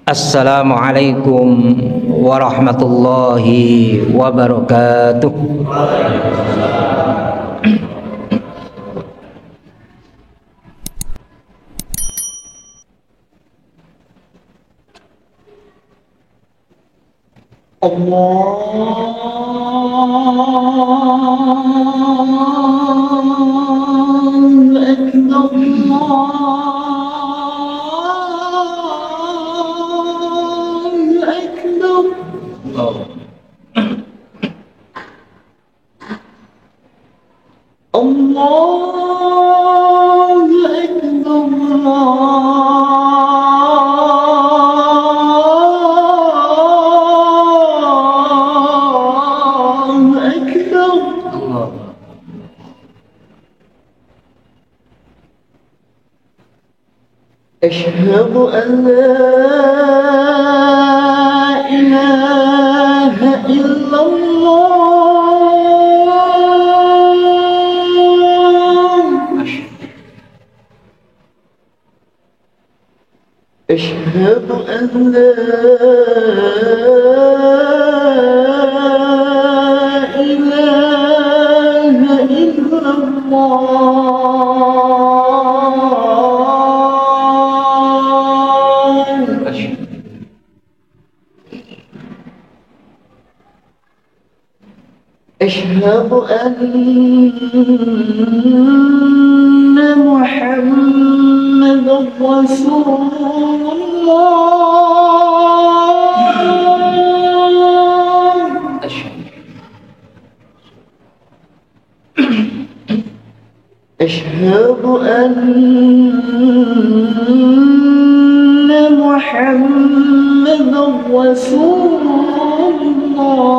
Assalamualaikum warahmatullahi wabarakatuh. Allahu Akbar, Allahu Akbar. Allahu Akbar. أشهد أن لا إله إلا الله. أشهد أن لا إله إلا الله. أشهد أن محمدا رسول الله. أشهد أن محمدا رسول الله.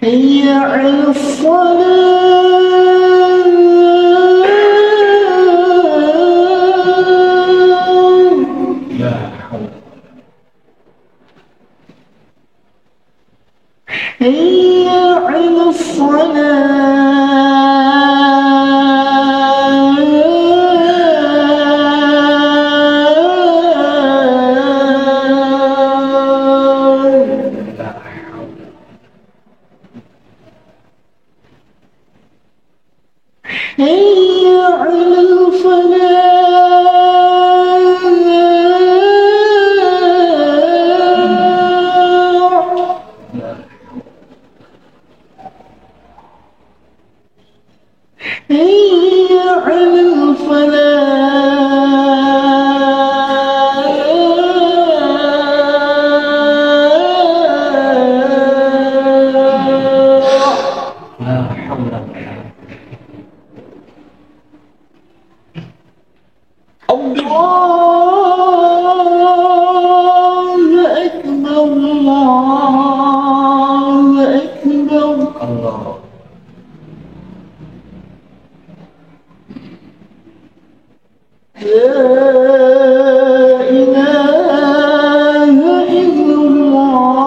حي على الصلاة. حي على حي على الفلاح. حي على الله أكبر، الله أكبر. لا إله إلا الله.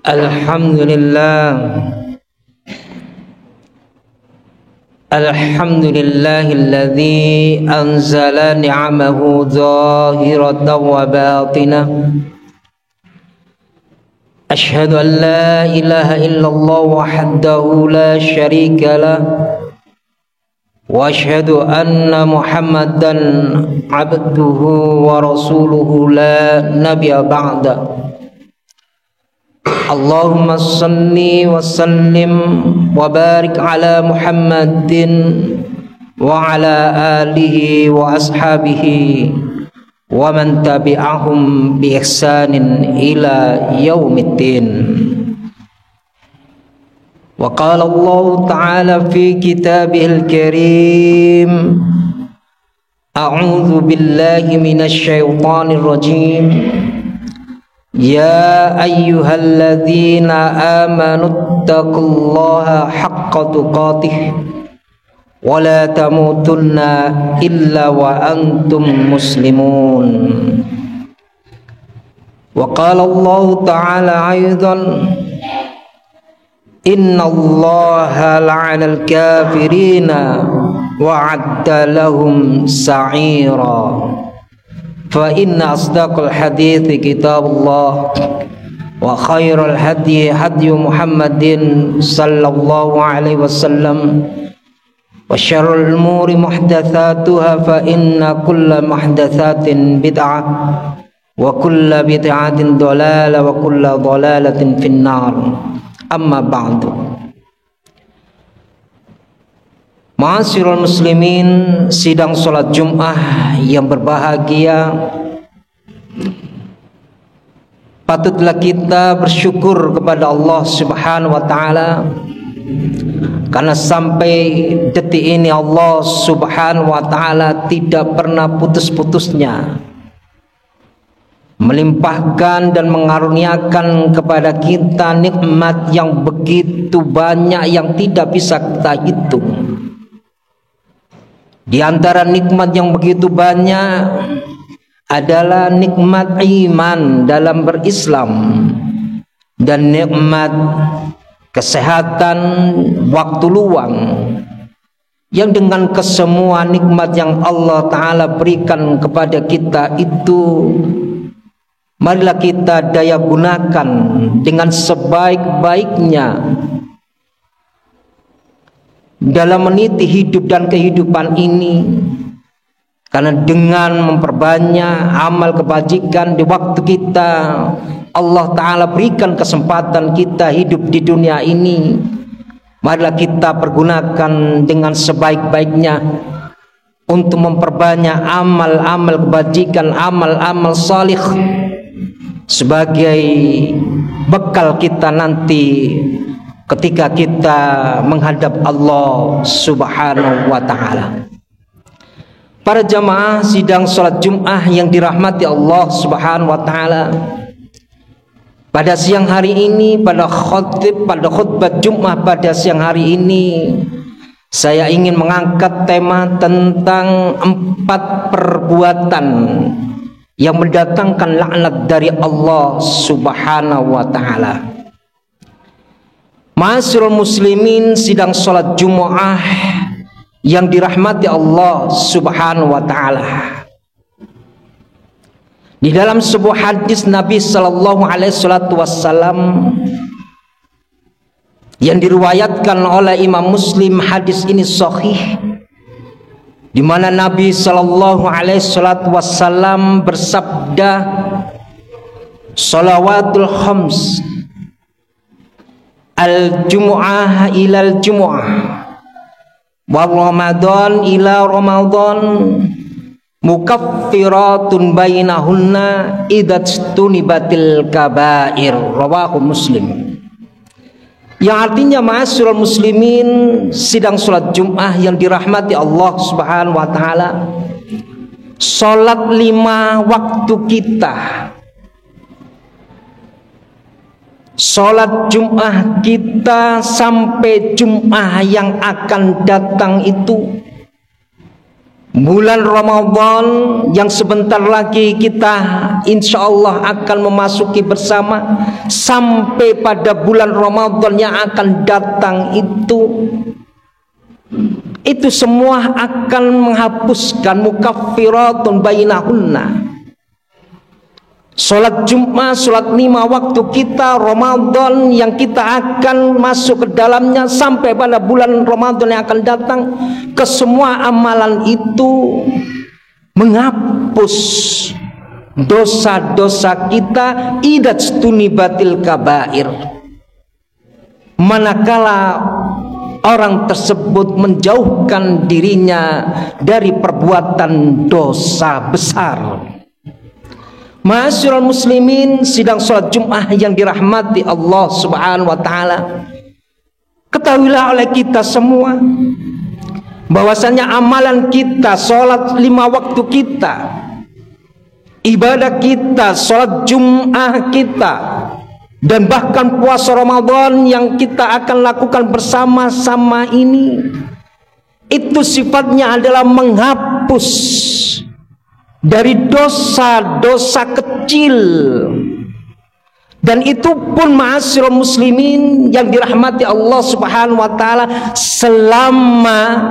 Alhamdulillah. Alhamdulillahilladzi anzala ni'amahu zahiratan wa batinah. Ashhadu an la ilaha illallah wahdahu la syarika lah. Wa ashhadu anna Muhammadan abduhu wa rasuluhu la nabiyya ba'da. Allahumma salli wa sallim wa barik ala Muhammadin wa ala alihi wa ashabihi wa man tabi'ahum bi ihsanin ila yaumiddin. وقال الله تعالى في كتابه الكريم أعوذ بالله من الشيطان الرجيم يا أيها الذين آمنوا اتقوا الله حق تقاته ولا تموتن إلا وأنتم مسلمون وقال الله تعالى أيضا إن الله لعن الكافرين وأعد لهم سعيرا فإن أصدق الحديث كتاب الله وخير الهدي هدي محمد صلى الله عليه وسلم وشر الأمور محدثاتها فإن كل محدثات بدعة وكل بدعة ضلالة وكل ضلالة في النار أما بعد. Ma'asyiral muslimin, sidang sholat Jum'ah yang berbahagia, patutlah kita bersyukur kepada Allah Subhanahu wa Ta'ala karena sampai detik ini Allah Subhanahu wa Ta'ala tidak pernah putus-putusnya melimpahkan dan mengaruniakan kepada kita nikmat yang begitu banyak yang tidak bisa kita hitung. Di antara nikmat yang begitu banyak adalah nikmat iman dalam berislam dan nikmat kesehatan waktu luang, yang dengan kesemua nikmat yang Allah Ta'ala berikan kepada kita itu, marilah kita daya gunakan dengan sebaik-baiknya dalam meniti hidup dan kehidupan ini, karena dengan memperbanyak amal kebajikan di waktu kita, Allah Ta'ala berikan kesempatan kita hidup di dunia ini. Marilah kita pergunakan dengan sebaik-baiknya untuk memperbanyak amal-amal kebajikan, amal-amal salih sebagai bekal kita nanti ketika kita menghadap Allah Subhanahu wa Ta'ala. Para jamaah sidang sholat Jum'ah yang dirahmati Allah Subhanahu wa Ta'ala, pada siang hari ini, pada khutbah Jum'ah pada siang hari ini, saya ingin mengangkat tema tentang 4 perbuatan yang mendatangkan laknat dari Allah Subhanahu wa Ta'ala. Ma'asyiral muslimin, sidang sholat Jumu'ah yang dirahmati Allah Subhanahu wa Ta'ala. Di dalam sebuah hadis Nabi sallallahu alaihi wasallam yang diriwayatkan oleh Imam Muslim, hadis ini sahih, di mana Nabi sallallahu alaihi wasallam bersabda, "Shalawatul khams al-jumu'ah ilal jumu'ah wa ramadan ila ramadan mukaffiratun bainahunna idatstunibatil kabair." Rawahu Muslim. Yang artinya, ma'asyiral muslimin, sidang sholat Jum'ah yang dirahmati Allah Subhanahu wa Ta'ala, sholat 5 waktu kita, sholat Jum'ah kita sampai Jum'ah yang akan datang itu, bulan Ramadan yang sebentar lagi kita insya Allah akan memasuki bersama, sampai pada bulan Ramadan yang akan datang itu semua akan menghapuskan mukaffiratun bainahunna. Sholat Jumat, sholat 5 waktu kita Ramadan yang kita akan masuk ke dalamnya sampai pada bulan Ramadan yang akan datang, kesemua amalan itu menghapus dosa-dosa kita idatstunibatil kabair, manakala orang tersebut menjauhkan dirinya dari perbuatan dosa besar. Ma'asyiral muslimin, sidang sholat Jum'ah yang dirahmati Allah Subhanahu wa Ta'ala, Ketahuilah oleh kita semua bahwasanya amalan kita, sholat 5 waktu kita, ibadah kita, sholat Jum'ah kita, dan bahkan puasa Ramadan yang kita akan lakukan bersama-sama ini, itu sifatnya adalah menghapus dari dosa-dosa kecil. Dan itu pun ma'asyiral muslimin yang dirahmati Allah Subhanahu wa taala, selama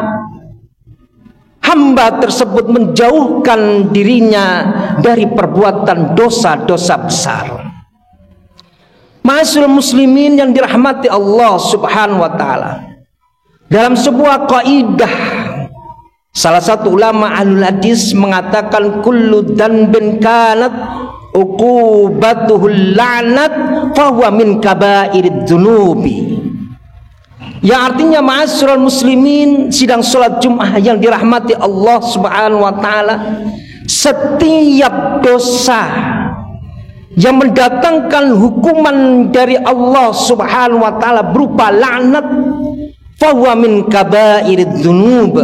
hamba tersebut menjauhkan dirinya dari perbuatan dosa-dosa besar. Ma'asyiral muslimin yang dirahmati Allah Subhanahu wa taala, dalam sebuah kaidah, salah satu ulama ahlul hadis mengatakan kullu dzanbin kanat uqubatuhul la'nat fahuwa min kabairid dzunubi. Yang artinya ma'asyiral muslimin sidang salat Jumat yang dirahmati Allah Subhanahu wa taala, setiap dosa yang mendatangkan hukuman dari Allah Subhanahu wa taala berupa laknat, fahuwa min kabairid dzunub,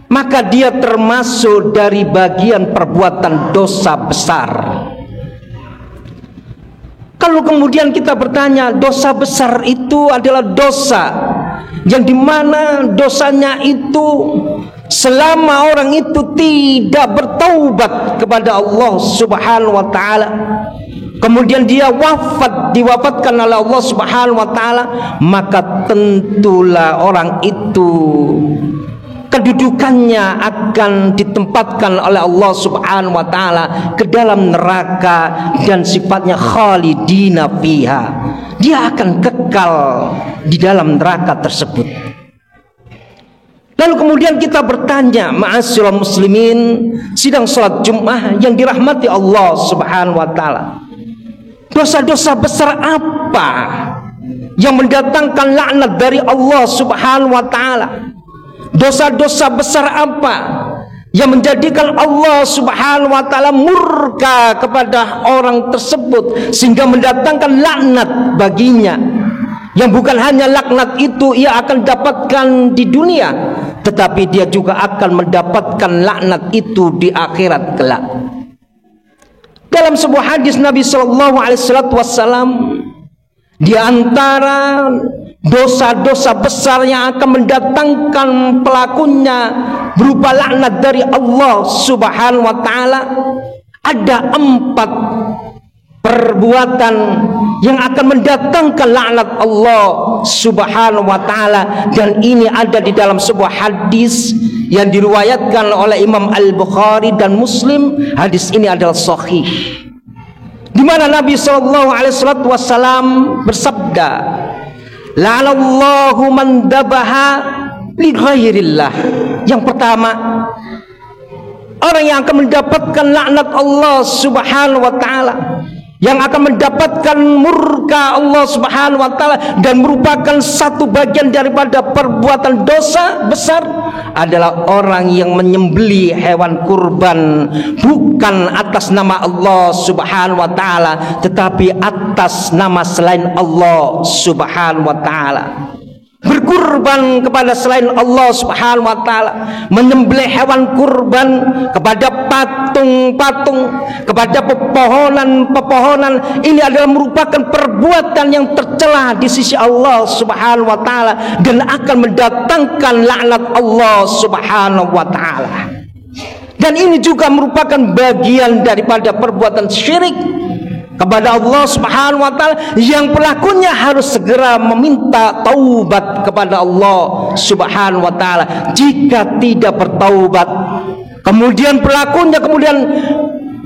maka dia termasuk dari bagian perbuatan dosa besar. Kalau kemudian kita bertanya, dosa besar itu adalah dosa yang dimana dosanya itu selama orang itu tidak bertaubat kepada Allah Subhanahu wa taala, kemudian dia diwafatkan oleh Allah Subhanahu wa taala, maka tentulah orang itu kedudukannya akan ditempatkan oleh Allah Subhanahu wa taala ke dalam neraka dan sifatnya khalidina fiha. Dia akan kekal di dalam neraka tersebut. Lalu kemudian kita bertanya, ma'asyiral muslimin sidang salat Jumat yang dirahmati Allah Subhanahu wa taala, dosa-dosa besar apa yang mendatangkan laknat dari Allah Subhanahu wa taala? Dosa-dosa besar apa yang menjadikan Allah Subhanahu wa taala murka kepada orang tersebut sehingga mendatangkan laknat baginya, yang bukan hanya laknat itu ia akan dapatkan di dunia, tetapi dia juga akan mendapatkan laknat itu di akhirat kelak. Dalam sebuah hadis Nabi sallallahu alaihi wasallam, di antara dosa-dosa besar yang akan mendatangkan pelakunya berupa laknat dari Allah Subhanahu wa taala, ada 4 perbuatan yang akan mendatangkan laknat Allah Subhanahu wa taala, dan ini ada di dalam sebuah hadis yang diriwayatkan oleh Imam Al-Bukhari dan Muslim. Hadis ini adalah sahih, di mana Nabi sallallahu alaihi wasallam bersabda, la'anallahu man dabaha li ghairillah. Yang pertama, orang yang akan mendapatkan laknat Allah Subhanahu wa taala, yang akan mendapatkan murka Allah Subhanahu wa taala dan merupakan satu bagian daripada perbuatan dosa besar, adalah orang yang menyembelih hewan kurban bukan atas nama Allah Subhanahu wa taala, tetapi atas nama selain Allah Subhanahu wa taala. Berkurban kepada selain Allah Subhanahu wa taala, menyembelih hewan kurban kepada patung-patung, kepada pepohonan-pepohonan, ini adalah merupakan perbuatan yang tercela di sisi Allah Subhanahu wa taala dan akan mendatangkan laknat Allah Subhanahu wa taala. Dan ini juga merupakan bagian daripada perbuatan syirik kepada Allah Subhanahu wa taala, yang pelakunya harus segera meminta taubat kepada Allah Subhanahu wa taala. Jika tidak bertaubat, kemudian pelakunya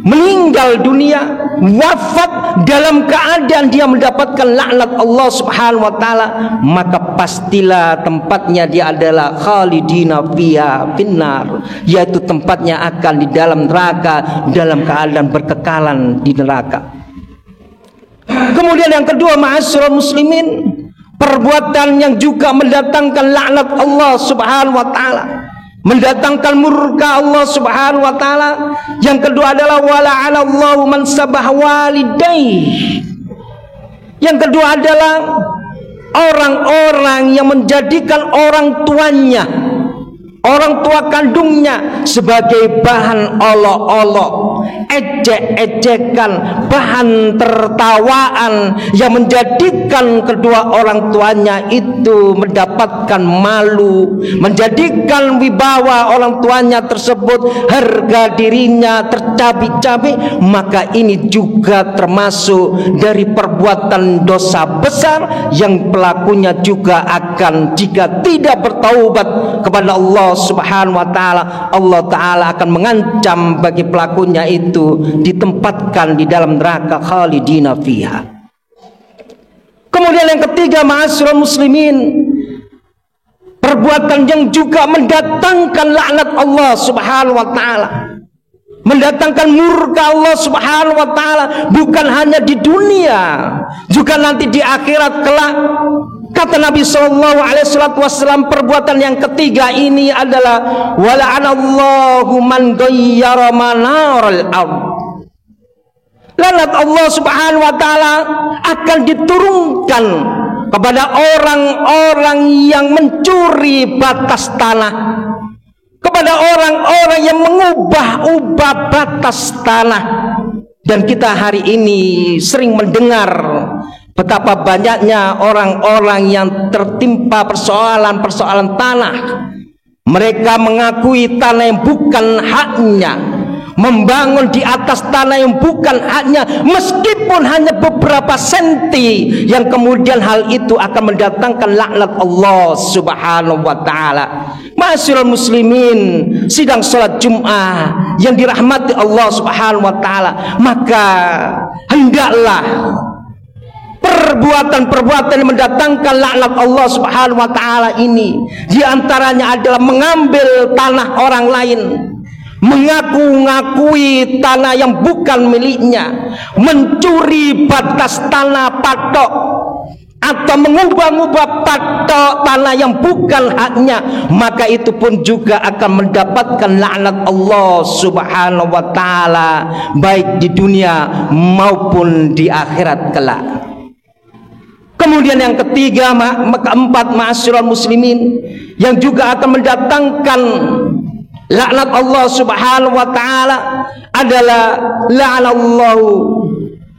meninggal dunia, wafat dalam keadaan dia mendapatkan laknat Allah Subhanahu wa taala, maka pastilah tempatnya dia adalah khalidina fiha finnar, yaitu tempatnya akan di dalam neraka dalam keadaan berkekalan di neraka. Kemudian yang kedua, ma'asyiral muslimin, perbuatan yang juga mendatangkan laknat Allah Subhanahu wa taala, mendatangkan murka Allah Subhanahu wa taala. Yang kedua adalah wala'anallahu man sabah walidayh. Yang kedua adalah orang-orang yang menjadikan orang tuanya, orang tua kandungnya sebagai bahan olok-olok, ejek-ejekan, bahan tertawaan, yang menjadikan kedua orang tuanya itu mendapatkan malu, menjadikan wibawa orang tuanya tersebut, harga dirinya tercabik-cabik. Maka ini juga termasuk dari perbuatan dosa besar yang pelakunya juga akan, jika tidak bertaubat kepada Allah Subhanahu wa ta'ala, Allah ta'ala akan mengancam bagi pelakunya itu ditempatkan di dalam neraka khalidina fiha. Kemudian yang ketiga, ma'asyiral muslimin, perbuatan yang juga mendatangkan laknat Allah Subhanahu wa ta'ala, mendatangkan murka Allah Subhanahu wa ta'ala, bukan hanya di dunia, juga nanti di akhirat kelak. Kata Nabi SAW, perbuatan yang ketiga ini adalah wala'anallahu man ghayyara manaral ardh. Laknat Allah Subhanahu wa ta'ala akan diturunkan kepada orang-orang yang mencuri batas tanah, kepada orang-orang yang mengubah-ubah batas tanah. Dan kita hari ini sering mendengar betapa banyaknya orang-orang yang tertimpa persoalan-persoalan tanah. Mereka mengakui tanah yang bukan haknya, membangun di atas tanah yang bukan haknya, meskipun hanya beberapa senti, yang kemudian hal itu akan mendatangkan laknat Allah Subhanahu wa ta'ala. Ma'asyiral muslimin, sidang salat Jumat yang dirahmati Allah Subhanahu wa ta'ala, maka hendaklah perbuatan-perbuatan yang mendatangkan laknat Allah Subhanahu wa ta'ala ini, diantaranya adalah mengambil tanah orang lain, mengaku-ngakui tanah yang bukan miliknya, mencuri batas tanah patok, atau mengubah-ubah patok tanah yang bukan haknya. Maka itu pun juga akan mendapatkan laknat Allah Subhanahu wa ta'ala, baik di dunia maupun di akhirat kelak. Kemudian yang ketiga, keempat, ma'asyiral muslimin, yang juga akan mendatangkan laknat Allah Subhanahu wa ta'ala adalah la'anallahu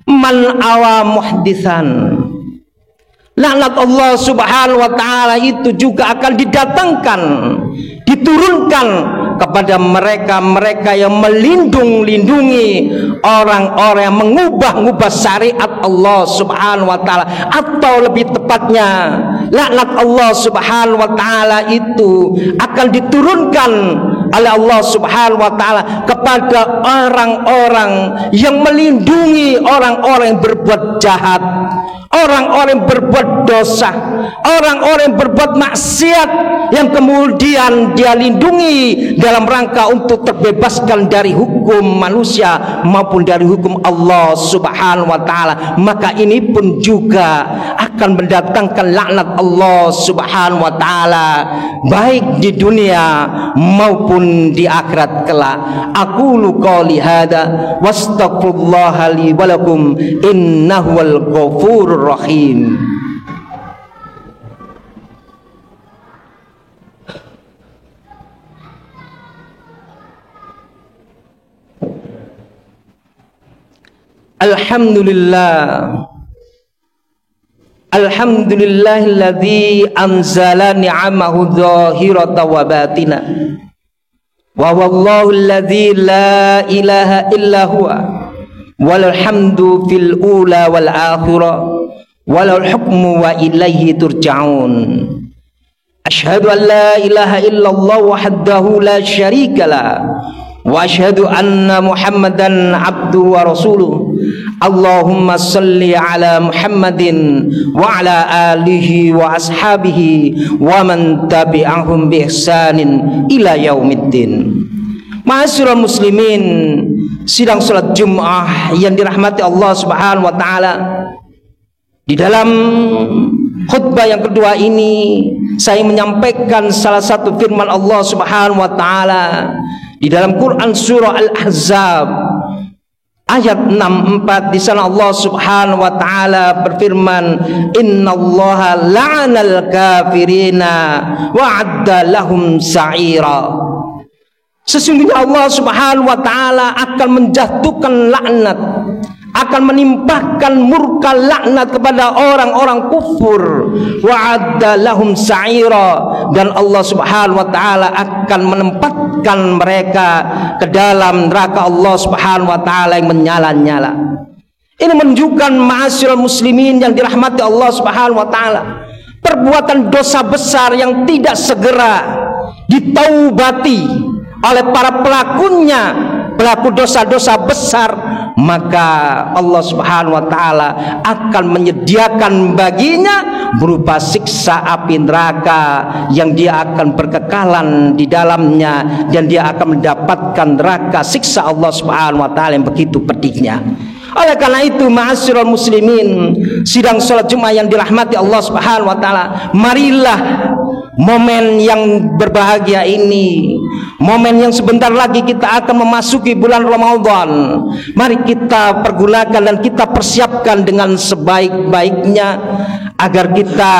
man awa muhditsan. Laknat Allah Subhanahu wa ta'ala itu juga akan didatangkan, diturunkan kepada mereka-mereka yang melindungi orang-orang yang mengubah-ubah syariat Allah Subhanahu wa ta'ala, atau lebih tepatnya laknat Allah Subhanahu wa ta'ala itu akan diturunkan oleh Allah Subhanahu wa ta'ala kepada orang-orang yang melindungi orang-orang yang berbuat jahat, orang-orang yang berbuat dosa, orang-orang yang berbuat maksiat, yang kemudian dia lindungi dalam rangka untuk terbebaskan dari hukum manusia maupun dari hukum Allah Subhanahu wa ta'ala. Maka ini pun juga akan mendatangkan laknat Allah Subhanahu wa ta'ala, baik di dunia maupun di akhirat kelak. Aqulu qouli hadza wastaghfirullaha li wa lakum innahu wal ghafurur rahim. Alhamdulillahilladzi anzala ni'amahu dhahiratan wa batina, wa wallahu alladzi la ilaha illa huwa walal hamdu fil ula wal akhirah walal hukmu wa ilaihi turja'un. Asyhadu an la ilaha illallah wahdahu la syarika lah, wa asyhadu anna Muhammadan abduhu wa rasuluh. Allahumma salli ala Muhammadin wa ala alihi wa ashabihi wa man tabi'ahum bi ihsanin ila yaumiddin. Ma'asyiral muslimin, sidang salat Jumat yang dirahmati Allah Subhanahu wa ta'ala, di dalam khutbah yang kedua ini saya menyampaikan salah satu firman Allah Subhanahu wa ta'ala di dalam Quran surah Al-Ahzab, ayat 64 di sana Allah Subhanahu wa taala berfirman, innallaha la'anal kafirina wa'adda lahum sa'ira. Sesungguhnya Allah Subhanahu wa taala akan menjatuhkan laknat, akan menimpakan murka laknat kepada orang-orang kufur. Wa'adda lahum sa'ira, dan Allah Subhanahu wa taala akan menempatkan mereka ke dalam neraka Allah Subhanahu wa taala yang menyala-nyala. Ini menunjukkan ma'asyiral muslimin yang dirahmati Allah Subhanahu wa taala, perbuatan dosa besar yang tidak segera ditaubati oleh para pelakunya, pelaku dosa-dosa besar, maka Allah Subhanahu wa taala akan menyediakan baginya berupa siksa api neraka yang dia akan berkekalan di dalamnya, dan dia akan mendapatkan neraka siksa Allah Subhanahu wa taala yang begitu pedihnya. Oleh karena itu, ma'asyiral muslimin, sidang salat Jumat yang dirahmati Allah Subhanahu wa taala, marilah momen yang berbahagia ini, momen yang sebentar lagi kita akan memasuki bulan Ramadan, mari kita pergunakan dan kita persiapkan dengan sebaik-baiknya agar kita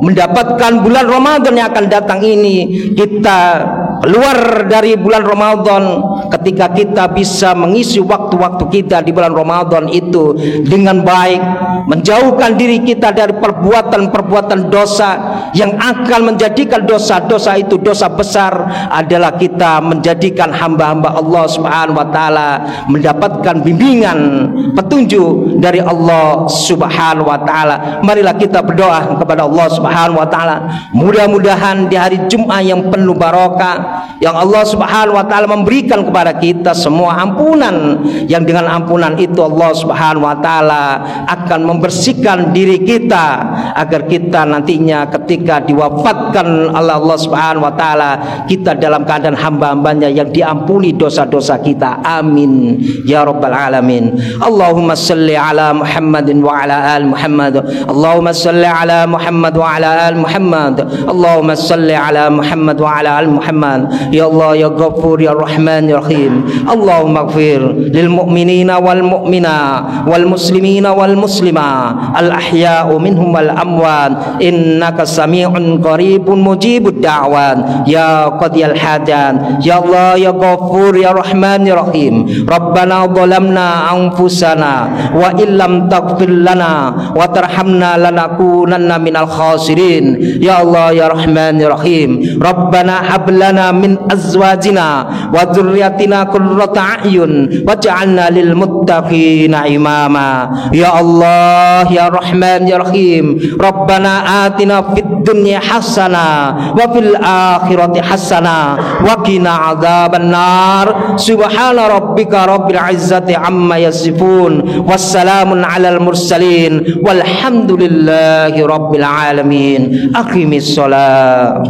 mendapatkan bulan Ramadan yang akan datang ini. Kita keluar dari bulan Ramadan ketika kita bisa mengisi waktu-waktu kita di bulan Ramadan itu dengan baik, menjauhkan diri kita dari perbuatan-perbuatan dosa yang akan menjadikan dosa-dosa itu dosa besar. Adalah kita menjadikan hamba-hamba Allah Subhanahu wa taala mendapatkan bimbingan petunjuk dari Allah Subhanahu wa taala. Marilah kita berdoa kepada Allah Subhanahu wa taala, mudah-mudahan di hari Jumat yang penuh barokah, yang Allah Subhanahu wa taala memberikan kepada kita semua ampunan, yang dengan ampunan itu Allah Subhanahu wa taala akan membersihkan diri kita agar kita nantinya ketika diwafatkan oleh Allah Subhanahu wa taala, kita dalam keadaan hamba-hambanya yang diampuni dosa-dosa kita. Amin ya rabbal alamin. Allahumma salli ala Muhammadin wa ala ali Muhammad. Allahumma salli ala Muhammad wa ala ali Muhammad. Allahumma salli ala Muhammad wa ala ali Muhammad. Ya Allah ya Ghafur ya Rahman ya Rahim. Allahumma ighfir lil mu'minina wal mu'minat wal muslimina wal muslimat al ahya'u minhum wal amwat, innaka sami'un qaribun mujibud da'wat ya qadiyal hajat. Ya Allah ya Ghafur ya Rahman ya Rahim. Rabbana zalamna anfusana wa illam taghfir lana wa tarhamna lanakunanna minal khasirin. Ya Allah ya Rahman ya Rahim. Rabbana hab lana min azwajina wa dzurriyyatina qurrata a'yun waj'alna lil muttaqina imama. Ya Allah ya Rahman ya Rahim. Rabbana atina fid dunya hasanah wa fil akhirati hasanah wa qina adzabannar. Subhana rabbika rabbil izzati amma yasifun, wassalamun alal mursalin, walhamdulillahi rabbil alamin. Aqimis shalah.